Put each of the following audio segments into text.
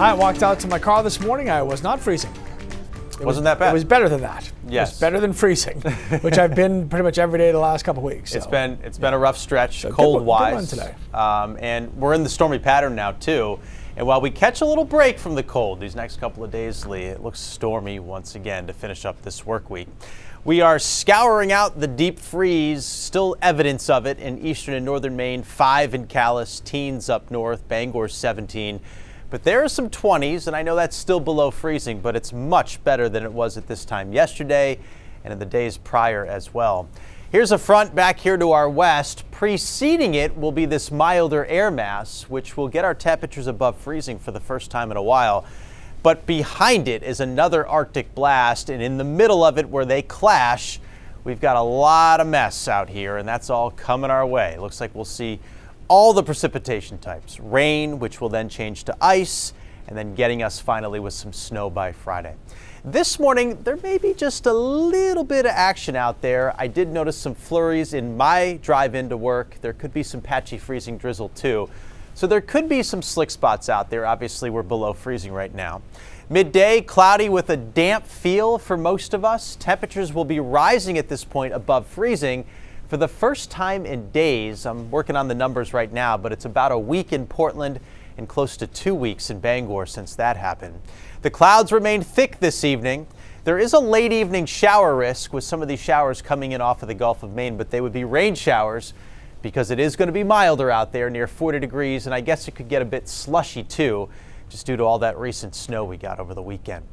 I walked out to my car this morning. I was not freezing. Wasn't that bad? It was better than that. Yes. It was better than freezing, which I've been pretty much every day the last couple of weeks. So. It's been a rough stretch, So cold-wise. good one today. And we're in the stormy pattern now, too. And while we catch a little break from the cold these next couple of days, Lee, it looks stormy once again to finish up this work week. We are scouring out the deep freeze, still evidence of it in eastern and northern Maine, 5 in Calais, teens up north, Bangor 17. But there are some 20s, and I know that's still below freezing, but it's much better than it was at this time yesterday and in the days prior as well. Here's a front back here to our west. Preceding it will be this milder air mass, which will get our temperatures above freezing for the first time in a while. But behind it is another Arctic blast, and in the middle of it where they clash, we've got a lot of mess out here, and that's all coming our way. It looks like we'll see all the precipitation types. Rain, which will then change to ice, and then getting us finally with some snow by Friday. This morning, there may be just a little bit of action out there. I did notice some flurries in my drive into work. There could be some patchy freezing drizzle too. So there could be some slick spots out there. Obviously, we're below freezing right now. Midday, cloudy with a damp feel for most of us. Temperatures will be rising at this point above freezing for the first time in days. I'm working on the numbers right now, but it's about a week in Portland and close to 2 weeks in Bangor since that happened. The clouds remain thick this evening. There is a late evening shower risk with some of these showers coming in off of the Gulf of Maine, but they would be rain showers because it is going to be milder out there near 40 degrees, and I guess it could get a bit slushy too, just due to all that recent snow we got over the weekend.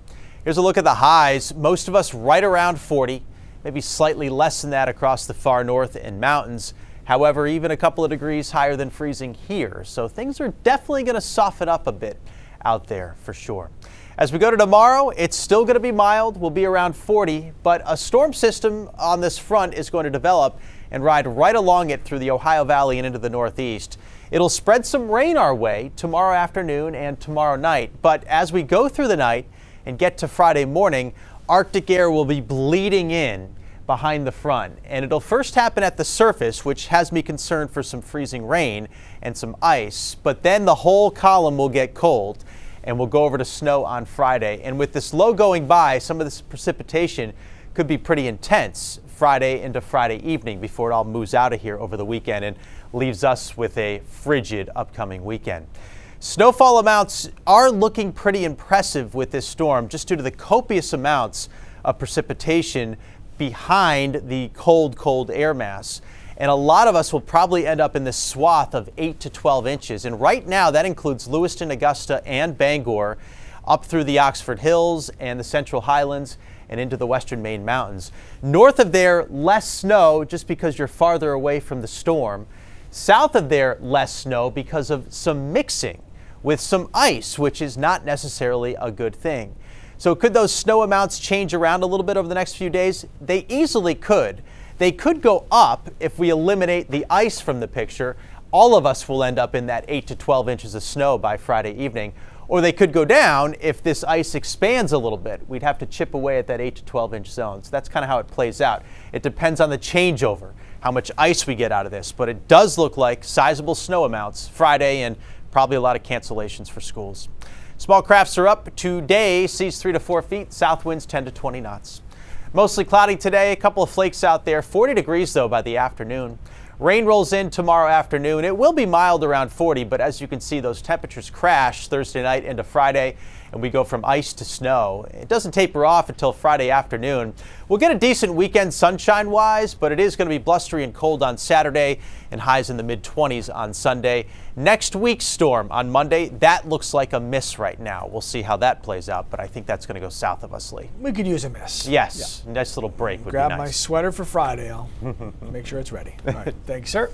Here's a look at the highs. Most of us right around 40. Maybe slightly less than that across the far north and mountains. However, even a couple of degrees higher than freezing here. So things are definitely going to soften up a bit out there for sure. As we go to tomorrow, it's still going to be mild. We'll be around 40, but a storm system on this front is going to develop and ride right along it through the Ohio Valley and into the northeast. It'll spread some rain our way tomorrow afternoon and tomorrow night. But as we go through the night and get to Friday morning, Arctic air will be bleeding in behind the front, and it'll first happen at the surface, which has me concerned for some freezing rain and some ice, but then the whole column will get cold and we'll go over to snow on Friday. And with this low going by, some of this precipitation could be pretty intense Friday into Friday evening before it all moves out of here over the weekend and leaves us with a frigid upcoming weekend. Snowfall amounts are looking pretty impressive with this storm just due to the copious amounts of precipitation behind the cold air mass. And a lot of us will probably end up in this swath of 8 to 12 inches. And right now that includes Lewiston, Augusta, and Bangor, up through the Oxford Hills and the Central Highlands and into the western Maine mountains. North of there, less snow just because you're farther away from the storm. South of there, less snow because of some mixing with some ice, which is not necessarily a good thing. So could those snow amounts change around a little bit over the next few days? They easily could. They could go up if we eliminate the ice from the picture. All of us will end up in that 8 to 12 inches of snow by Friday evening. Or they could go down if this ice expands a little bit. We'd have to chip away at that 8 to 12 inch zone. So that's kind of how it plays out. It depends on the changeover, how much ice we get out of this. But it does look like sizable snow amounts Friday and probably a lot of cancellations for schools. Small crafts are up today, seas 3 to 4 feet, south winds 10 to 20 knots. Mostly cloudy today, a couple of flakes out there, 40 degrees though by the afternoon. Rain rolls in tomorrow afternoon. It will be mild around 40, but as you can see, those temperatures crash Thursday night into Friday, and we go from ice to snow. It doesn't taper off until Friday afternoon. We'll get a decent weekend sunshine-wise, but it is going to be blustery and cold on Saturday and highs in the mid-20s on Sunday. Next week's storm on Monday, that looks like a miss right now. We'll see how that plays out, but I think that's going to go south of us, Lee. We could use a miss. Yes, yeah. Nice little break would be nice. Grab my sweater for Friday. I'll make sure it's ready. All right, thanks, sir.